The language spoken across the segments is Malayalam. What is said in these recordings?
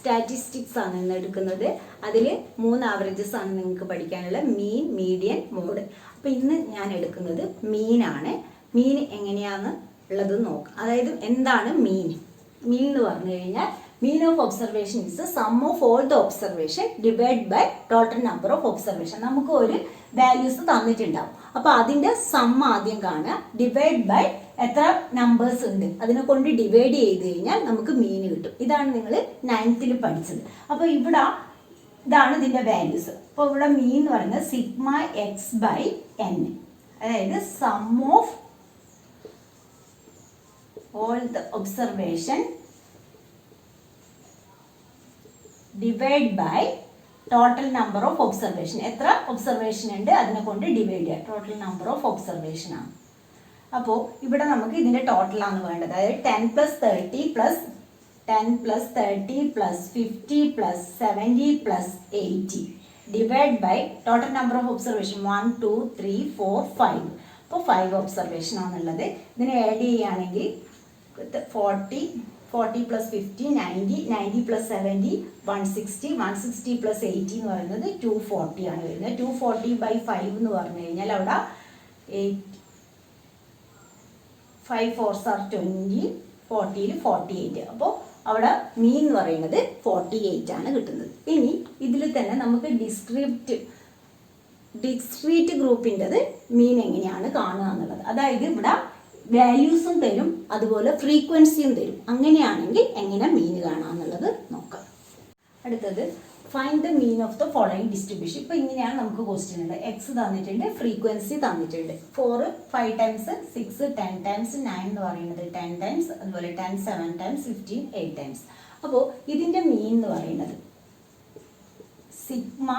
സ്റ്റാറ്റിസ്റ്റിക്സ് ആണ് ഇന്ന് എടുക്കുന്നത്. അതിൽ 3 ആവറേജസ് ആണ് നിങ്ങൾക്ക് പഠിക്കാനുള്ള, മീൻ, മീഡിയൻ, മോഡ്. അപ്പോൾ ഇന്ന് ഞാൻ എടുക്കുന്നത് മീനാണ്. മീൻ എങ്ങനെയാണ് ഉള്ളത് നോക്കാം. അതായത് എന്താണ് മീൻ? മീൻ എന്ന് പറഞ്ഞു കഴിഞ്ഞാൽ mean of observation is the sum of all the observation divided by total number of observation. നമുക്ക് ഒരു വാല്യൂസ് തന്നിട്ടുണ്ടാവും. അപ്പോൾ അതിൻ്റെ സം ആദ്യം കാണുക, ഡിവൈഡ് ബൈ എത്ര നമ്പേഴ്സ് ഉണ്ട് അതിനെ കൊണ്ട് ഡിവൈഡ് ചെയ്ത് കഴിഞ്ഞാൽ നമുക്ക് മീൻ കിട്ടും. ഇതാണ് നിങ്ങൾ 9th പഠിച്ചത്. അപ്പോൾ ഇവിടെ ഇതാണ് ഇതിൻ്റെ വാല്യൂസ്. അപ്പോൾ ഇവിടെ മീൻ എന്ന് പറയുന്നത് സിഗ്മ എക്സ് ബൈ എൻ, അതായത് sum of all the observation divide by total number of observation. എത്ര ഒബ്സർവേഷൻ ഉണ്ട് അതിനെ കൊണ്ട് ഡിവൈഡ് ചെയ്യുക, ടോട്ടൽ നമ്പർ ഓഫ് ഒബ്സർവേഷൻ ആണ്. അപ്പോൾ ഇവിടെ നമുക്ക് ഇതിൻ്റെ ടോട്ടലാണ് വേണ്ടത്. അതായത് 10 + 30 + 10 + 30 + 50 + 70 + 80 divide by total number of observation 1 2 3 4 5. അപ്പോൾ 5 ഒബ്സർവേഷൻ ആണുള്ളത്. ഇതിനെ ആഡ് ചെയ്യുകയാണെങ്കിൽ 40 + 50 90 90 + 70 160 160 + 80 എന്ന് പറയുന്നത് 240 ആണ് വരുന്നത്. 240/5 എന്ന് പറഞ്ഞു കഴിഞ്ഞാൽ അവിടെ 5 4s are 20, 40 48. അപ്പോൾ അവിടെ മീൻ എന്ന് പറയുന്നത് 48 ആണ് കിട്ടുന്നത്. ഇനി ഇതിൽ തന്നെ നമുക്ക് ഡിസ്ക്രീറ്റ് ഗ്രൂപ്പിൻ്റെത് മീൻ എങ്ങനെയാണ് കാണുക എന്നുള്ളത്. അതായത് ഇവിടെ വാല്യൂസും തരും, അതുപോലെ ഫ്രീക്വൻസിയും തരും. അങ്ങനെയാണെങ്കിൽ എങ്ങനെ മീൻ കാണാമെന്നുള്ളത് നോക്കാം. അടുത്തത് find the mean of the following distribution. ഇപ്പോൾ ഇങ്ങനെയാണ് നമുക്ക് ക്വസ്റ്റ്യൻ ഉണ്ട്. എക്സ് തന്നിട്ടുണ്ട്, ഫ്രീക്വൻസി തന്നിട്ടുണ്ട്. 4 5 ടൈംസ്, 6 10 ടൈംസ്, 9 എന്ന് പറയുന്നത് 10 ടൈംസ്, അതുപോലെ 10 7 ടൈംസ്, 15 8 ടൈംസ്. അപ്പോൾ ഇതിൻ്റെ മീൻ എന്ന് പറയുന്നത് sigma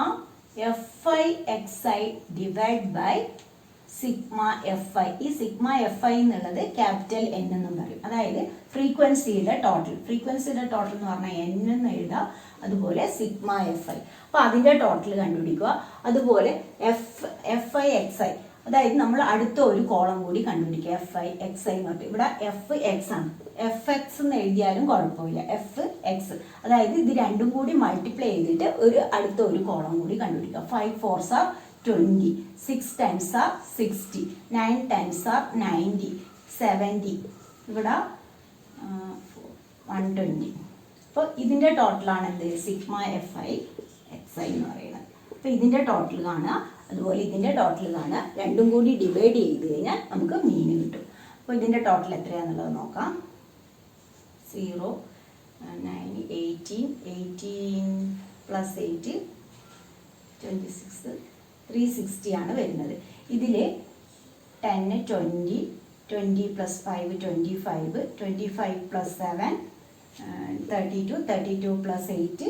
f i x i divide by sigma f i. ഈ സിഗ്മ എഫ് ഐ എന്നുള്ളത് ക്യാപിറ്റൽ എൻ എന്നും പറയും. അതായത് ഫ്രീക്വൻസിയുടെ ടോട്ടൽ എന്ന് പറഞ്ഞാൽ എൻ എന്ന് എഴുതുക, അതുപോലെ സിഗ്മ എഫ് ഐ. അപ്പോൾ അതിൻ്റെ ടോട്ടൽ കണ്ടുപിടിക്കുക. അതുപോലെ എഫ് ഐ എക്സ് ഐ, അതായത് നമ്മൾ അടുത്ത ഒരു കോളം കൂടി കണ്ടുപിടിക്കുക. എഫ് ഐ എക്സ് ഐ എന്ന് പറഞ്ഞിട്ട് ഇവിടെ എഫ് എക്സ് ആണ്. എഫ് എക്സ് എന്ന് എഴുതിയാലും കുഴപ്പമില്ല, എഫ് എക്സ്. അതായത് ഇത് രണ്ടും കൂടി മൾട്ടിപ്ലൈ ചെയ്തിട്ട് അടുത്ത ഒരു കോളം കൂടി കണ്ടുപിടിക്കുക. 5 4s are 20, 6 times are 60, 9 times are 90, 70, ഇവിടെ 120. അപ്പോൾ ഇതിൻ്റെ ടോട്ടലാണ് എന്ത്? Sigma f i x I എന്ന് പറയുന്നത്. അപ്പോൾ ഇതിൻ്റെ ടോട്ടൽ കാണുക, അതുപോലെ ഇതിൻ്റെ ടോട്ടൽ കാണുക. രണ്ടും കൂടി ഡിവൈഡ് ചെയ്ത് കഴിഞ്ഞാൽ നമുക്ക് മീൻ കിട്ടും. അപ്പോൾ ഇതിൻ്റെ ടോട്ടൽ എത്രയാണെന്നുള്ളത് നോക്കാം. 0 9 18 18 + 8 26 360 ആണ് വരുന്നത്. ഇതിൽ 10 20 20 + 5 25 25 + 7 32 32 + 8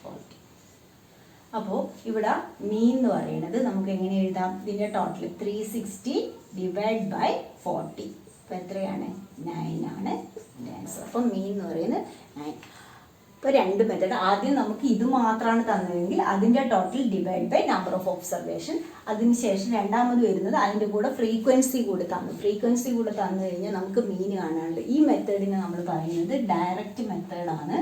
40. അപ്പോൾ ഇവിടെ മീൻ എന്ന് പറയുന്നത് നമുക്ക് എങ്ങനെ എഴുതാം? ഇതിൻ്റെ ടോട്ടൽ 360 ഡിവൈഡ് ബൈ 40. അപ്പോൾ എത്രയാണ്? 9 ആണ് ആൻസർ. അപ്പോൾ മീൻ എന്ന് പറയുന്നത് 9. ഇപ്പോൾ 2 മെത്തേഡ്. ആദ്യം നമുക്ക് ഇത് മാത്രമാണ് തന്നതെങ്കിൽ അതിൻ്റെ total divide by number of observation. അതിനുശേഷം രണ്ടാമത് വരുന്നത് അതിൻ്റെ കൂടെ ഫ്രീക്വൻസി കൂടെ തന്നു കഴിഞ്ഞാൽ നമുക്ക് മീൻ കാണാനുണ്ട്. ഈ മെത്തേഡിനെ നമ്മൾ പറയുന്നത് ഡയറക്റ്റ് മെത്തേഡാണ്.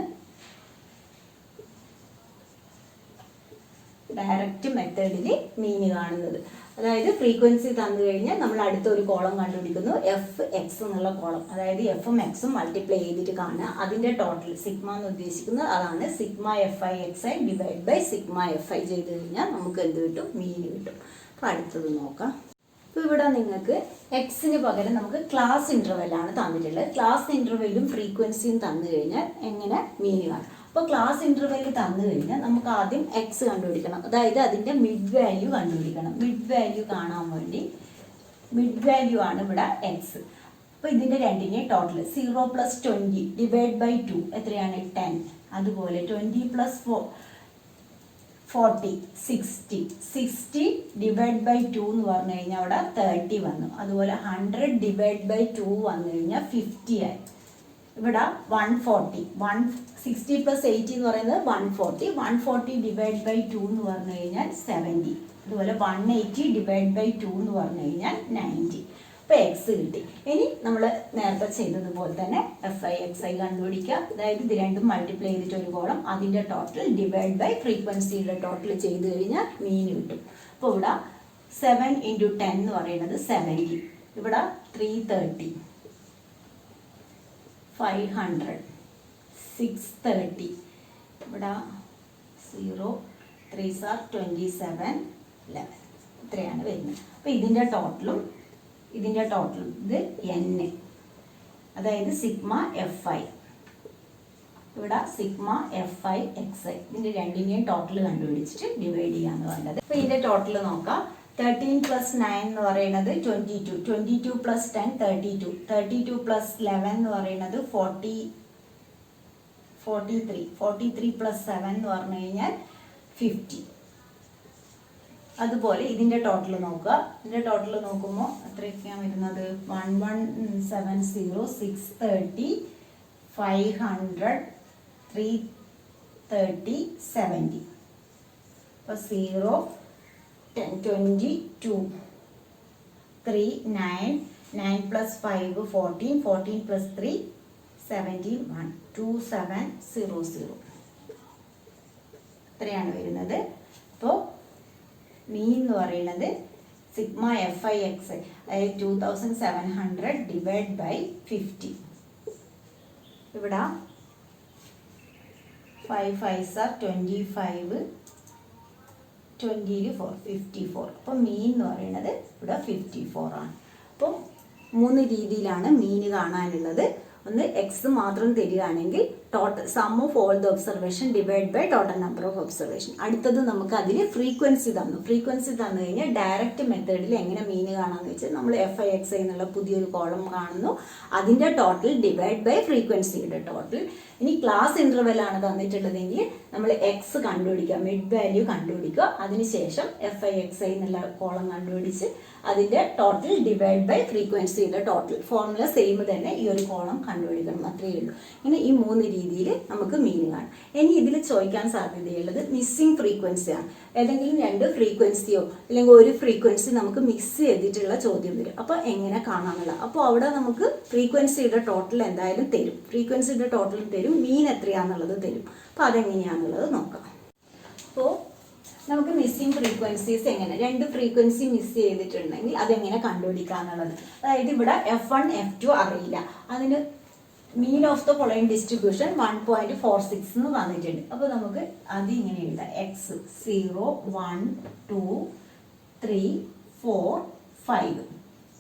ഡയറക്റ്റ് മെത്തേഡിൽ മീൻ കാണുന്നത്, അതായത് ഫ്രീക്വൻസി തന്നു കഴിഞ്ഞാൽ നമ്മൾ അടുത്തൊരു കോളം കണ്ടുപിടിക്കുന്നു, എഫ് എക്സ് എന്നുള്ള കോളം. അതായത് എഫും എക്സും മൾട്ടിപ്ലൈ ചെയ്തിട്ട് കാണുക. അതിൻ്റെ ടോട്ടൽ സിഗ്മ എന്ന് ഉദ്ദേശിക്കുന്നത് അതാണ്. Sigma f i x i divide by sigma f i ചെയ്ത് കഴിഞ്ഞാൽ നമുക്ക് എന്ത് കിട്ടും? മീൻ കിട്ടും. അപ്പോൾ അടുത്തത് നോക്കാം. അപ്പോൾ ഇവിടെ നിങ്ങൾക്ക് എക്സിന് പകരം നമുക്ക് ക്ലാസ് ഇൻ്റർവെല്ലാണ് തന്നിട്ടുള്ളത്. ക്ലാസ് ഇൻ്റർവെല്ലും ഫ്രീക്വൻസിയും തന്നു കഴിഞ്ഞാൽ എങ്ങനെ മീൻ കാണും? അപ്പോൾ ക്ലാസ് ഇൻ്റർവെൽ തന്നു കഴിഞ്ഞാൽ നമുക്ക് ആദ്യം എക്സ് കണ്ടുപിടിക്കണം. അതായത് അതിൻ്റെ മിഡ് വാല്യൂ കണ്ടുപിടിക്കണം. മിഡ് വാല്യൂ കാണാൻ വേണ്ടി മിഡ് വാല്യൂ ആണ് ഇവിടെ എക്സ്. അപ്പോൾ ഇതിൻ്റെ രണ്ടിൻ്റെ ടോട്ടൽ 0 + 20 ഡിവൈഡ് ബൈ 2 എത്രയാണ്? 10. അതുപോലെ 20 + 40 60 60 ഡിവൈഡ് ബൈ 2 എന്ന് പറഞ്ഞു കഴിഞ്ഞാൽ അവിടെ 30 വന്നു. അതുപോലെ 100 ഡിവൈഡ് ബൈ 2 വന്നു കഴിഞ്ഞാൽ 50 ആയി. ഇവിടെ 140 160 + 80 എന്ന് പറയുന്നത് 140. 140 ഡിവൈഡ് ബൈ 2 എന്ന് പറഞ്ഞു കഴിഞ്ഞാൽ 70. അതുപോലെ 180 ഡിവൈഡ് ബൈ 2 എന്ന് പറഞ്ഞു കഴിഞ്ഞാൽ 90. അപ്പോൾ എക്സ് കിട്ടി. ഇനി നമ്മൾ നേരത്തെ ചെയ്തതുപോലെ തന്നെ എഫ് ഐ എക്സ് ഐ കണ്ടുപിടിക്കുക. അതായത് ഇത് രണ്ടും മൾട്ടിപ്ലൈ ചെയ്തിട്ട് ഒരു കോളം, അതിൻ്റെ ടോട്ടൽ ഡിവൈഡ് ബൈ ഫ്രീക്വൻസിയുടെ ടോട്ടൽ ചെയ്ത് കഴിഞ്ഞാൽ മീൻ കിട്ടും. അപ്പോൾ ഇവിടെ 7 × 10 എന്ന് പറയുന്നത് 70, ഇവിടെ 330, 500, 630, ഇവിടെ 0, 3s are 27, 11 ഇത്രയാണ് വരുന്നത്. അപ്പോൾ ഇതിൻ്റെ ടോട്ടലും ഇത് n, അതായത് സിഗ്മ എഫ് ഐ, ഇവിടെ sigma f i x I, ഇതിൻ്റെ രണ്ടിൻ്റെയും ടോട്ടൽ കണ്ടുപിടിച്ചിട്ട് ഡിവൈഡ് ചെയ്യാന്ന് വേണ്ടത്. അപ്പോൾ ഇതിൻ്റെ ടോട്ടൽ നോക്കാം. 13 + 9 എന്ന് പറയുന്നത് 22, 22 + 10 32, 32 + 11 എന്ന് പറയുന്നത് 43, 43 + 7 എന്ന് പറഞ്ഞു കഴിഞ്ഞാൽ 50. അതുപോലെ ഇതിൻ്റെ ടോട്ടൽ നോക്കുക. ഇതിൻ്റെ ടോട്ടൽ നോക്കുമ്പോൾ എത്രയൊക്കെയാണ് വരുന്നത്? 1170, 630, 500, 330, 70. അപ്പോൾ 0, 10, 22, 3, 9, 9 + 5, 14, 14 + 3, 17, 1, 2700 ഇത്രയാണ് വരുന്നത്. അപ്പോൾ മീൻ എന്ന് പറയുന്നത് സിഗ്മ എഫ് ഐ എക്സ് അതായത് 2700 ഡിവൈഡ് ബൈ 50. ഇവിടെ 5 5s are 25, 20 4, 54. അപ്പോൾ മീൻ എന്ന് പറയുന്നത് ഇവിടെ 54 ആണ്. അപ്പോൾ 3 രീതിയിലാണ് മീൻ കാണാനുള്ളത്. ഒന്ന് എക്സ് മാത്രം തരികയാണെങ്കിൽ total sum of all the observation divide by total number of observation. അടുത്തത് നമുക്ക് അതിൽ ഫ്രീക്വൻസി തന്നു. ഫ്രീക്വൻസി തന്നു കഴിഞ്ഞാൽ ഡയറക്റ്റ് മെത്തേഡിൽ എങ്ങനെ മീൻ കാണാമെന്ന് വെച്ചാൽ നമ്മൾ എഫ് ഐ എക്സ് ഐ എന്നുള്ള പുതിയൊരു കോളം കാണുന്നു, അതിൻ്റെ ടോട്ടൽ ഡിവൈഡ് ബൈ ഫ്രീക്വൻസിയുടെ ടോട്ടൽ. ഇനി ക്ലാസ് ഇൻ്റർവെൽ ആണ് തന്നിട്ടുള്ളതെങ്കിൽ നമ്മൾ എക്സ് കണ്ടുപിടിക്കുക, മിഡ് വാല്യൂ കണ്ടുപിടിക്കുക, അതിനുശേഷം എഫ് ഐ എക്സ് ഐ എന്നുള്ള കോളം കണ്ടുപിടിച്ച് അതിൻ്റെ ടോട്ടൽ ഡിവൈഡ് ബൈ ഫ്രീക്വൻസിയുടെ ടോട്ടൽ. ഫോർമുല സെയിം തന്നെ, ഈ ഒരു കോളം കണ്ടുപിടിക്കണം, അത്രയേ ഉള്ളൂ. ഇങ്ങനെ ഈ 3 രീതിയിൽ നമുക്ക് മീൻ കാണാം. ഇനി ഇതിൽ ചോദിക്കാൻ സാധ്യതയുള്ളത് മിസ്സിംഗ് ഫ്രീക്വൻസിയാണ്. ഏതെങ്കിലും 2 ഫ്രീക്വൻസിയോ അല്ലെങ്കിൽ ഒരു ഫ്രീക്വൻസി നമുക്ക് മിക്സ് ചെയ്തിട്ടുള്ള ചോദ്യം വരും. അപ്പോൾ എങ്ങനെ കാണാമെന്നുള്ള, അപ്പോൾ അവിടെ നമുക്ക് ഫ്രീക്വൻസിയുടെ ടോട്ടൽ എന്തായാലും തരും, ഫ്രീക്വൻസിയുടെ ടോട്ടലും തരും, മീൻ എത്രയാണെന്നുള്ളത് തരും. അപ്പോൾ അതെങ്ങനെയാണെന്നുള്ളത് നോക്കാം. അപ്പോൾ നമുക്ക് മിസ്സിംഗ് ഫ്രീക്വൻസീസ് എങ്ങനെ, 2 ഫ്രീക്വൻസി മിസ് ചെയ്തിട്ടുണ്ടെങ്കിൽ അതെങ്ങനെ കണ്ടുപിടിക്കുക എന്നുള്ളത്. അതായത് ഇവിടെ F1 F2 അറിയില്ല, അതിന് mean of the following distribution 1.46 എന്ന് തന്നിട്ടുണ്ട്. അപ്പോൾ നമുക്ക് അത് ഇങ്ങനെ എഴുതാം. എക്സ് 0 1 2 3 4 5.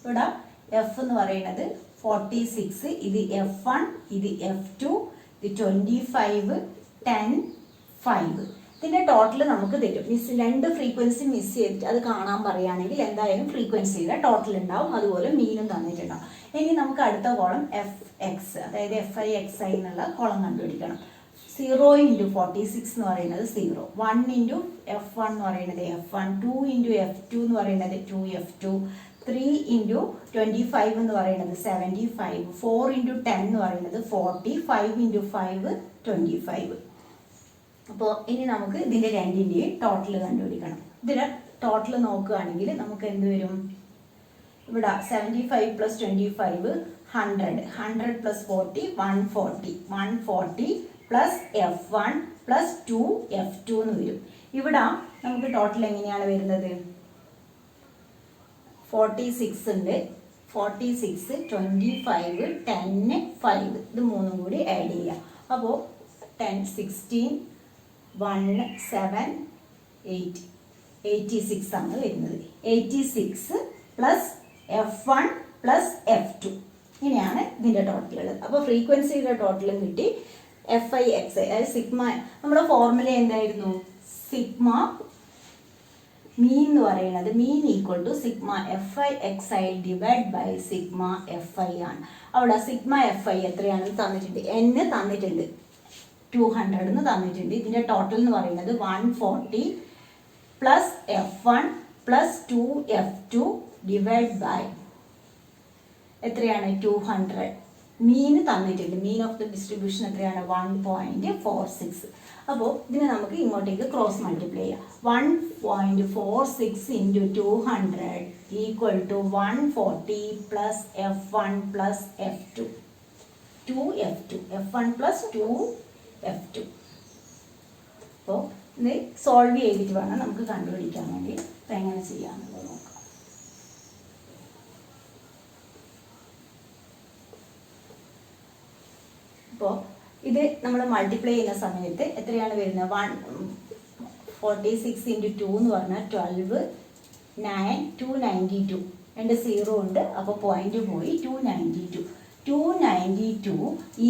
ഇവിടെ എഫ് എന്ന് പറയുന്നത് 46, ഇത് F1, ഇത് F2, ഇത് 25, 10, 5. ഇതിൻ്റെ ടോട്ടൽ നമുക്ക് തരും. 2 ഫ്രീക്വൻസി മിസ് ചെയ്തിട്ട് അത് കാണാൻ പറയുകയാണെങ്കിൽ എന്തായാലും ഫ്രീക്വൻസിയുടെ ടോട്ടൽ ഉണ്ടാവും, അതുപോലെ മീനും തന്നിട്ടുണ്ടാവും. ഇനി നമുക്ക് അടുത്ത കോളം എഫ് എക്സ്, അതായത് എഫ് ഐ എക്സ് ഐ എന്നുള്ള കോളം കണ്ടുപിടിക്കണം. 0 × 46 എന്ന് പറയുന്നത് 0, 1 × F1 എന്ന് പറയുന്നത് F1, 2 × F2 എന്ന് പറയുന്നത് 2F2, 3 × 25 എന്ന് പറയുന്നത് 75, 4 × 10 എന്ന് പറയുന്നത് 40, 5 × 5 25. അപ്പോൾ ഇനി നമുക്ക് ഇതിൻ്റെ രണ്ടിൻ്റെയും ടോട്ടൽ കണ്ടുപിടിക്കണം. ഇതിൻ്റെ ടോട്ടൽ നോക്കുകയാണെങ്കിൽ നമുക്ക് എന്ത് വരും? ഇവിടെ 75 + 25 100, 100 + 40 140, 140 + F1 + 2F2 എന്ന് വരും. ഇവിടെ നമുക്ക് ടോട്ടൽ എങ്ങനെയാണ് വരുന്നത്? 46 ഉണ്ട്, 46, 25, 10, 5 ഇത് 3 കൂടി ആഡ് ചെയ്യാം. അപ്പോൾ 10, 16, 1, 7, 8, 86 ആണ് വരുന്നത്. 86 + F1 + F2 ഇങ്ങനെയാണ് ഇതിൻ്റെ ടോട്ടൽ ഉള്ളത്. അപ്പോൾ ഫ്രീക്വൻസിയുടെ ടോട്ടലും കിട്ടി. എഫ് ഐ എക്സ് ഐ അതായത് സിഗ്മ, നമ്മുടെ ഫോർമുല എന്തായിരുന്നു? സിഗ്മ മീൻ എന്ന് പറയുന്നത് mean = sigma f i x i divide by sigma f i ആണ്. അവിടെ സിഗ്മ എഫ് ഐ എത്രയാണെന്ന് തന്നിട്ടുണ്ട്, n തന്നിട്ടുണ്ട്, 200 എന്ന് തന്നിട്ടുണ്ട്. ഇതിൻ്റെ ടോട്ടൽ എന്ന് പറയുന്നത് 140 + F1 + 2F2 ഡിവൈഡ് ബൈ എത്രയാണ്? 200. മീൻ തന്നിട്ടുണ്ട്, മീൻ ഓഫ് ദ ഡിസ്ട്രിബ്യൂഷൻ എത്രയാണ്? 1.46. അപ്പോൾ ഇതിനെ നമുക്ക് ഇങ്ങോട്ടേക്ക് ക്രോസ് മൾട്ടിപ്ലൈ ചെയ്യാം. 1.46 × 200 equal to 140 plus F1 plus F2. 2F2. F1 plus 2F2. അപ്പോൾ ഇത് സോൾവ് ചെയ്തിട്ട് വേണം നമുക്ക് കണ്ടുപിടിക്കാൻ വേണ്ടി. അപ്പോൾ എങ്ങനെ ചെയ്യാമെന്നുള്ളത് നോക്കാം. അപ്പോൾ ഇത് നമ്മൾ മൾട്ടിപ്ലൈ ചെയ്യുന്ന സമയത്ത് എത്രയാണ് വരുന്നത്? 146 × 2 എന്ന് പറഞ്ഞാൽ 12, 9, 292. രണ്ട് 0 ഉണ്ട്, അപ്പോൾ പോയിന്റ് പോയി. 292. 292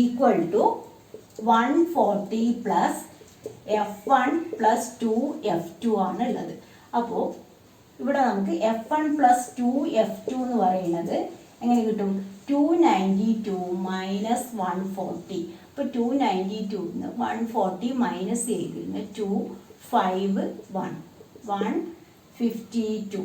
equal to 140 plus F1 plus 2F2 ആണ് ഉള്ളത്. അപ്പോൾ ഇവിടെ നമുക്ക് F1 പ്ലസ് 2F2 എന്ന് പറയുന്നത് എങ്ങനെ കിട്ടും? 292 മൈനസ് 140. അപ്പോൾ 292 140 മൈനസ് ചെയ്തിരുന്നു 251 152.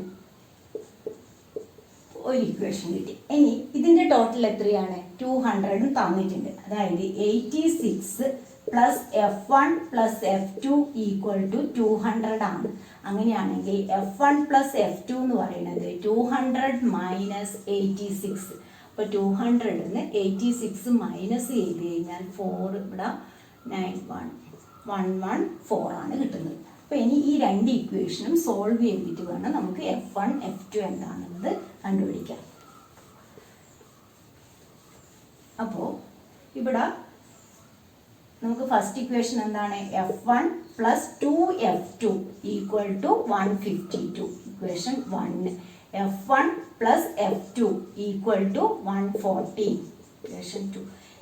ഒരു ഇക്വേഷൻ കിട്ടി. ഇനി ഇതിൻ്റെ ടോട്ടൽ എത്രയാണ്? 200 തന്നിട്ടുണ്ട്. അതായത് 86 plus F1 plus F2 equal to 200 ആണ്. അങ്ങനെയാണെങ്കിൽ F1 പ്ലസ് F2 എന്ന് പറയുന്നത് 200 മൈനസ് 86. അപ്പോൾ 200 86 മൈനസ് ചെയ്ത് കഴിഞ്ഞാൽ 4 ഇവിടെ 114 ആണ് കിട്ടുന്നത്. അപ്പോൾ ഇനി ഈ രണ്ട് ഇക്വേഷനും സോൾവ് ചെയ്തിട്ട് വേണം നമുക്ക് F1 F2 എന്താണെന്നത് കണ്ടുപിടിക്കാം. അപ്പോൾ ഇവിടെ നമുക്ക് ഫസ്റ്റ് ഇക്വേഷൻ എന്താണ്? F1 plus 2F2 equal to 152. Equation 1. F1 plus F2 equal to 114. Equation 2.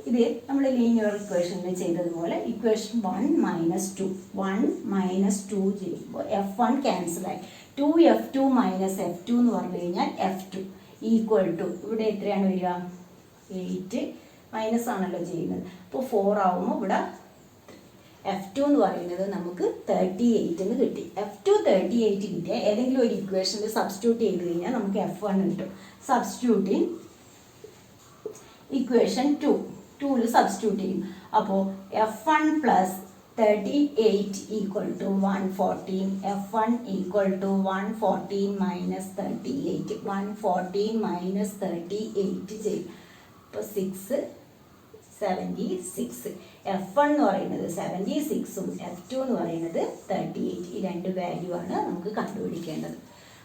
ഇത് നമ്മൾ ലീനിയർ ഇക്വേഷനിൽ ചെയ്തതുപോലെ ഇക്വേഷൻ 1 മൈനസ് 2. 1 മൈനസ് 2 ചെയ്യുമ്പോൾ F1 ക്യാൻസലായി. 2F2 മൈനസ് F2 എന്ന് പറഞ്ഞു കഴിഞ്ഞാൽ F2 ഈക്വൽ ടു ഇവിടെ എത്രയാണ് വരിക? 8 മൈനസ് ആണല്ലോ ചെയ്യുന്നത്. അപ്പോൾ 4 ആവുമ്പോൾ ഇവിടെ F2 എന്ന് പറയുന്നത് നമുക്ക് 38 കിട്ടി. F2 38 കിട്ടിയാൽ ഏതെങ്കിലും ഒരു ഇക്വേഷനിൽ സബ്സ്റ്റിറ്റ്യൂട്ട് ചെയ്ത് കഴിഞ്ഞാൽ നമുക്ക് F1 കിട്ടും. സബ്സ്റ്റിറ്റ്യൂട്ടിങ് ഇക്വേഷൻ 2ൽ സബ്സ്റ്റിറ്റ്യൂട്ട് ചെയ്യും. അപ്പോൾ F1 plus 38 equal to 114. F1 equal to 114 minus 38. 114 minus 38 ചെയ്യും. അപ്പോൾ 76. F1 എന്ന് പറയുന്നത് 76ഉം F2 എന്ന് പറയുന്നത് 38. ഈ രണ്ട് വാല്യൂ ആണ് നമുക്ക് കണ്ടുപിടിക്കേണ്ടത്.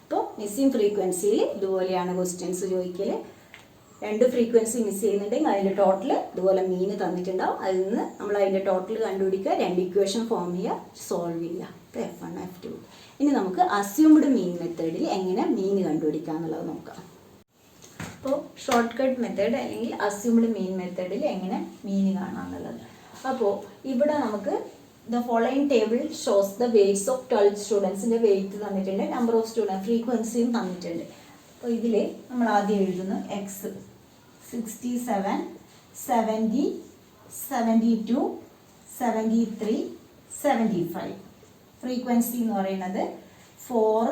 അപ്പോൾ മിസ്സിംഗ് ഫ്രീക്വൻസിയിൽ ഇതുപോലെയാണ് ക്വസ്റ്റ്യൻസ് ചോദിക്കൽ. രണ്ട് ഫ്രീക്വൻസി മിസ് ചെയ്യുന്നുണ്ടെങ്കിൽ അതിൻ്റെ ടോട്ടൽ ഇതുപോലെ മീൻ തന്നിട്ടുണ്ടാവും. അതിൽ നിന്ന് നമ്മൾ അതിൻ്റെ ടോട്ടൽ കണ്ടുപിടിക്കുക, രണ്ട് ഇക്വേഷൻ ഫോം ചെയ്യുക, സോൾവ് ചെയ്യുക. ഇപ്പോൾ F1 F2. ഇനി നമുക്ക് അസ്യൂംഡ് മീൻ മെത്തേഡിൽ എങ്ങനെ മീൻ കണ്ടുപിടിക്കുക എന്നുള്ളത് നോക്കാം. അപ്പോൾ ഷോർട്ട് കട്ട് മെത്തേഡ് അല്ലെങ്കിൽ അസ്യൂംഡ് മീൻ മെത്തേഡിൽ എങ്ങനെ മീൻ കാണാമെന്നുള്ളത്. അപ്പോൾ ഇവിടെ നമുക്ക് the following table shows the weights of 12 സ്റ്റുഡൻസിൻ്റെ വെയ്റ്റ് തന്നിട്ടുണ്ട്, നമ്പർ ഓഫ് സ്റ്റുഡൻറ്റ് ഫ്രീക്വൻസിയും തന്നിട്ടുണ്ട്. അപ്പോൾ ഇതിൽ നമ്മൾ ആദ്യം എഴുതുന്നു എക്സ് 67 70 72 73 75. ഫ്രീക്വൻസി എന്ന് പറയുന്നത് 4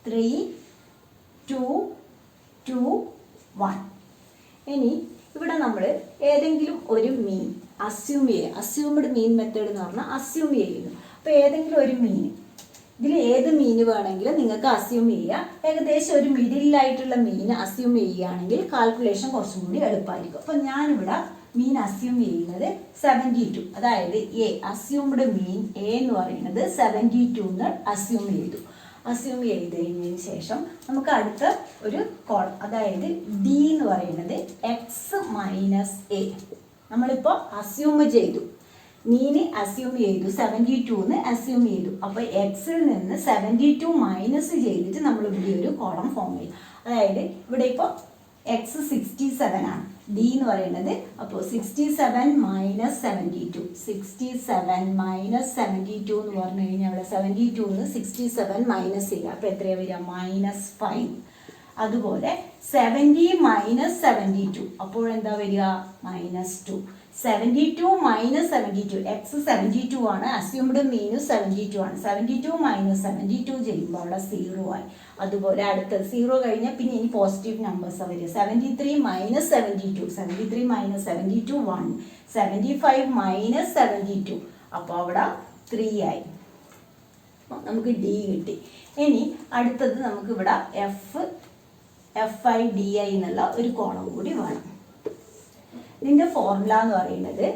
3 2 2 1. ഇനി ഇവിടെ നമ്മൾ ഏതെങ്കിലും ഒരു മീൻ അസ്യൂം ചെയ്യുക. അസ്യൂംഡ് മീൻ മെത്തേഡ് എന്ന് പറഞ്ഞാൽ അസ്യൂം ചെയ്യുന്നു. അപ്പോൾ ഏതെങ്കിലും ഒരു മീൻ, ഇതിൽ ഏത് മീൻ വേണമെങ്കിലും നിങ്ങൾക്ക് അസ്യൂം ചെയ്യാം. ഏകദേശം ഒരു മിഡിലായിട്ടുള്ള മീൻ അസ്യൂം ചെയ്യുകയാണെങ്കിൽ കാൽക്കുലേഷൻ കുറച്ചും കൂടി എളുപ്പമായിരിക്കും. അപ്പോൾ ഞാനിവിടെ മീൻ അസ്യൂം ചെയ്യുന്നത് 72. അതായത് എ അസ്യൂംഡ് മീൻ എ എന്ന് പറയുന്നത് 72 എന്ന് അസ്യൂം ചെയ്തു. അസ്യൂം ചെയ്ത് കഴിഞ്ഞതിന് ശേഷം നമുക്ക് അടുത്ത ഒരു കോളം, അതായത് ഡി എന്ന് പറയുന്നത് എക്സ് മൈനസ് എ. നമ്മളിപ്പോൾ അസ്യൂം ചെയ്തു, മീന് അസ്യൂം ചെയ്തു 72 എന്ന് അസ്യൂം ചെയ്തു. അപ്പോൾ എക്സിൽ നിന്ന് 72 മൈനസ് ചെയ്തിട്ട് നമ്മൾ ഇവിടെ ഒരു കോളം ഫോം ചെയ്യും. അതായത് ഇവിടെ ഇപ്പോൾ എക്സ് 67 ആണ്, ഡി എന്ന് പറയുന്നത്. അപ്പോൾ 67 മൈനസ് 72, 67 മൈനസ് 72 എന്ന് പറഞ്ഞു കഴിഞ്ഞാൽ അവിടെ 72 എന്ന് 67 മൈനസ് ചെയ്യുക. അപ്പോൾ എത്രയാണ് വരിക? -5. അതുപോലെ 70 മൈനസ് 72 അപ്പോഴെന്താ വരിക? -2. 72 മൈനസ് 72, എക്സ് 72 ആണ്, അസ്യൂംഡ് മീനും 72 ആണ്. 72 മൈനസ് 72 ചെയ്യുമ്പോൾ അവിടെ 0 ആയി. അതുപോലെ അടുത്തത് 0 കഴിഞ്ഞാൽ പിന്നെ ഇനി പോസിറ്റീവ് നമ്പേഴ്സ് വരിക. 73 മൈനസ് 72, 73 മൈനസ് 72 1, 75 മൈനസ് 72 അപ്പോൾ അവിടെ 3 ആയി. അപ്പോൾ നമുക്ക് ഡി കിട്ടി. ഇനി അടുത്തത് നമുക്കിവിടെ FI DI എന്നുള്ള ഒരു കോളം കൂടി വേണം. ഇതിൻ്റെ ഫോർമുല എന്ന് പറയുന്നത്,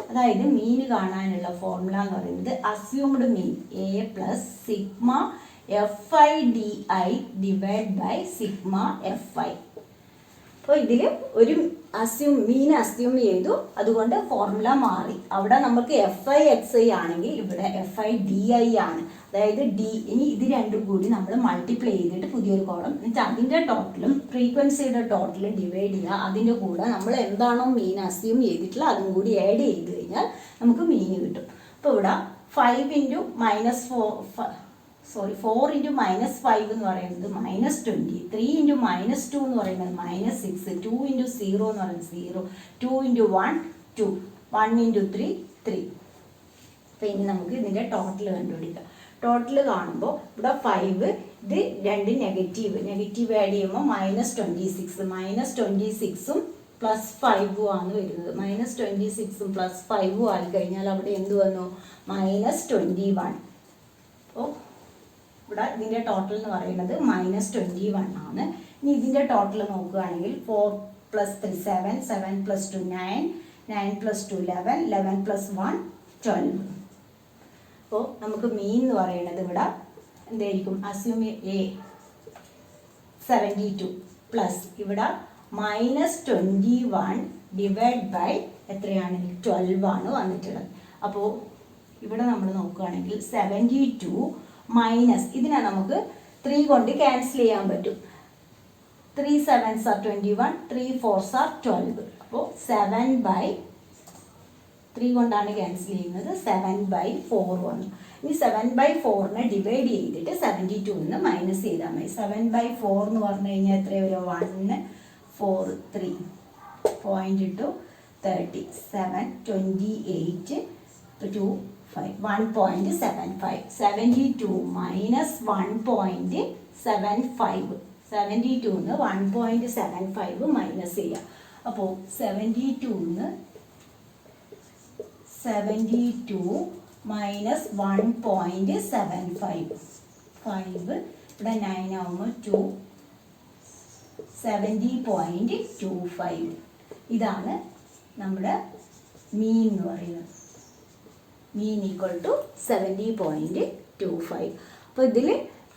അതായത് മീന് കാണാനുള്ള ഫോർമുല എന്ന് പറയുന്നത് assumed mean A plus sigma FI DI divide by sigma FI. അപ്പോൾ ഇതിൽ ഒരു മീൻ അസ്യൂം ചെയ്തു, അതുകൊണ്ട് ഫോർമുല മാറി. അവിടെ നമുക്ക് FI XI ആണെങ്കിൽ ഇവിടെ FI DI ആണ്. അതായത് ഇനി ഇത് രണ്ടും കൂടി നമ്മൾ മൾട്ടിപ്ലൈ ചെയ്തിട്ട് പുതിയൊരു കോളം, എന്നിട്ട് അതിൻ്റെ ടോട്ടലും ഫ്രീക്വൻസിയുടെ ടോട്ടലും ഡിവൈഡ് ചെയ്യുക. അതിൻ്റെ കൂടെ നമ്മൾ എന്താണോ മീൻ അസ്യൂം ചെയ്തിട്ടുള്ള അതും കൂടി ആഡ് ചെയ്ത് കഴിഞ്ഞാൽ നമുക്ക് മീൻ കിട്ടും. അപ്പോൾ ഇവിടെ 4 ഇൻറ്റു -5 എന്ന് പറയുന്നത് -20, 3 ഇൻറ്റു -2 എന്ന് പറയുന്നത് -6, 2 ഇൻറ്റു 0 എന്ന് പറയുന്നത് 0, 2 ഇൻറ്റു 1 2, 1 ഇൻറ്റു 3 3. അപ്പോൾ ഇനി നമുക്ക് ഇതിൻ്റെ ടോട്ടൽ കണ്ടുപിടിക്കാം. ടോട്ടൽ കാണുമ്പോൾ ഇവിടെ 5, ഇത് 2 നെഗറ്റീവ് ആഡ് ചെയ്യുമ്പോൾ -26 +5 ആണ് വരുന്നത്. -26 +5 ആയി കഴിഞ്ഞാൽ അവിടെ എന്ത് വന്നു? -21. അപ്പോൾ ഇവിടെ ഇതിൻ്റെ ടോട്ടൽ എന്ന് പറയുന്നത് -21 ആണ്. ഇനി ഇതിൻ്റെ ടോട്ടൽ നോക്കുകയാണെങ്കിൽ 4 + 3 7, 7 + 2 9, 9 + 2 11, 11 + 1 12. അപ്പോൾ നമുക്ക് മീൻ എന്ന് പറയുന്നത് ഇവിടെ എന്തായിരിക്കും? അസ്യൂം A 72 പ്ലസ് ഇവിടെ -21 ഡിവൈഡ് ബൈ എത്രയാണ്? 12 ആണ് വന്നിട്ടുള്ളത്. അപ്പോൾ ഇവിടെ നമ്മൾ നോക്കുകയാണെങ്കിൽ 72 മൈനസ് ഇതിനെ നമുക്ക് 3 കൊണ്ട് ക്യാൻസൽ ചെയ്യാൻ പറ്റും. 3 7s are 21, 3 4s are 12. അപ്പോൾ 7/3 കൊണ്ടാണ് ക്യാൻസൽ ചെയ്യുന്നത്. 7/4 വന്നു. ഇനി 7/4നെ ഡിവൈഡ് ചെയ്തിട്ട് 72 നിന്ന് മൈനസ് ചെയ്താൽ മതി. 7/4 എന്ന് പറഞ്ഞു കഴിഞ്ഞാൽ എത്ര വരും? 1 4 3 0.2 30 7 28 2 5 1.75. 72 minus 1.75. 72 ന്ന് 1.75 മൈനസ് ചെയ്യാം. അപ്പോൾ 72 മൈനസ് 1.75 5 ഇവിടെ 9 ആവുമ്പോൾ 2 70.25. ഇതാണ് നമ്മുടെ മീൻ എന്ന് പറയുന്നത്. Mean equal to 70.25. അപ്പോൾ ഇതിൽ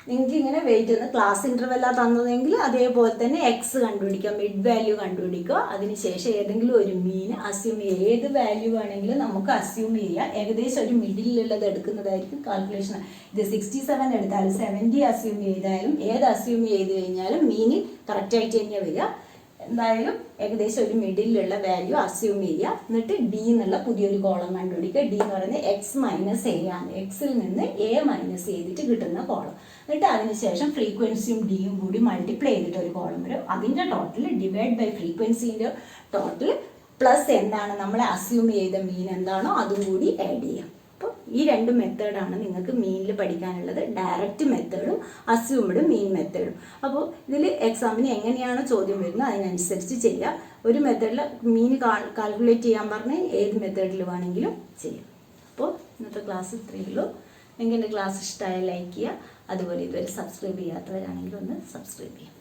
നിങ്ങൾക്ക് ഇങ്ങനെ വെയിറ്റ് ചെയ്യുന്ന ക്ലാസ് ഇൻ്റർവെല്ലാണ് തന്നതെങ്കിൽ അതേപോലെ തന്നെ എക്സ് കണ്ടുപിടിക്കുക, മിഡ് വാല്യൂ കണ്ടുപിടിക്കുക. അതിനുശേഷം ഏതെങ്കിലും ഒരു മീൻ അസ്യൂം ചെയ്യുക. ഏത് വാല്യൂ വേണമെങ്കിലും നമുക്ക് അസ്യൂം ചെയ്യാം. ഏകദേശം ഒരു മിഡിലുള്ളത് എടുക്കുന്നതായിരിക്കും കാൽക്കുലേഷൻ. ഇത് 67 എടുത്താലും 70 അസ്യൂം ചെയ്താലും ഏത് അസ്യൂം ചെയ്ത് കഴിഞ്ഞാലും മീന് കറക്റ്റായിട്ട് തന്നെ വരിക. എന്തായാലും ഏകദേശം ഒരു മിഡിലുള്ള വാല്യൂ അസ്യൂം ചെയ്യുക. എന്നിട്ട് ഡി എന്നുള്ള പുതിയൊരു കോളം കണ്ടുപിടിക്കുക. ഡി എന്ന് പറയുന്നത് എക്സ് മൈനസ് എ ആണ്. എക്സിൽ നിന്ന് എ മൈനസ് ചെയ്തിട്ട് കിട്ടുന്ന കോളം. എന്നിട്ട് അതിനുശേഷം ഫ്രീക്വൻസിയും ഡിയും കൂടി മൾട്ടിപ്ലൈ ചെയ്തിട്ട് ഒരു കോളം വരും. അതിൻ്റെ ടോട്ടൽ ഡിവൈഡ് ബൈ ഫ്രീക്വൻസിൻ്റെ ടോട്ടൽ പ്ലസ് എന്താണ് നമ്മൾ അസ്യൂം ചെയ്ത മീൻ എന്താണോ അതും കൂടി ആഡ് ചെയ്യാം. അപ്പോൾ ഈ 2 മെത്തേഡാണ് നിങ്ങൾക്ക് മീനിൽ പഠിക്കാനുള്ളത്. ഡയറക്റ്റ് മെത്തേഡും അസ്യൂംഡ് മീൻ മെത്തേഡും. അപ്പോൾ ഇതിൽ എക്സാമിന് എങ്ങനെയാണ് ചോദ്യം വരുന്നത് അതിനനുസരിച്ച് ചെയ്യുക. ഒരു മെത്തേഡിൽ മീൻ കാൽക്കുലേറ്റ് ചെയ്യാൻ പറഞ്ഞാൽ ഏത് മെത്തേഡിൽ വേണമെങ്കിലും ചെയ്യാം. അപ്പോൾ ഇന്നത്തെ ക്ലാസ് ഇത്രയേ ഉള്ളൂ. നിങ്ങൾക്ക് എൻ്റെ ക്ലാസ് ഇഷ്ടമായ ലൈക്ക് ചെയ്യുക. അതുപോലെ ഇതുവരെ സബ്സ്ക്രൈബ് ചെയ്യാത്തവരാണെങ്കിൽ ഒന്ന് സബ്സ്ക്രൈബ് ചെയ്യാം.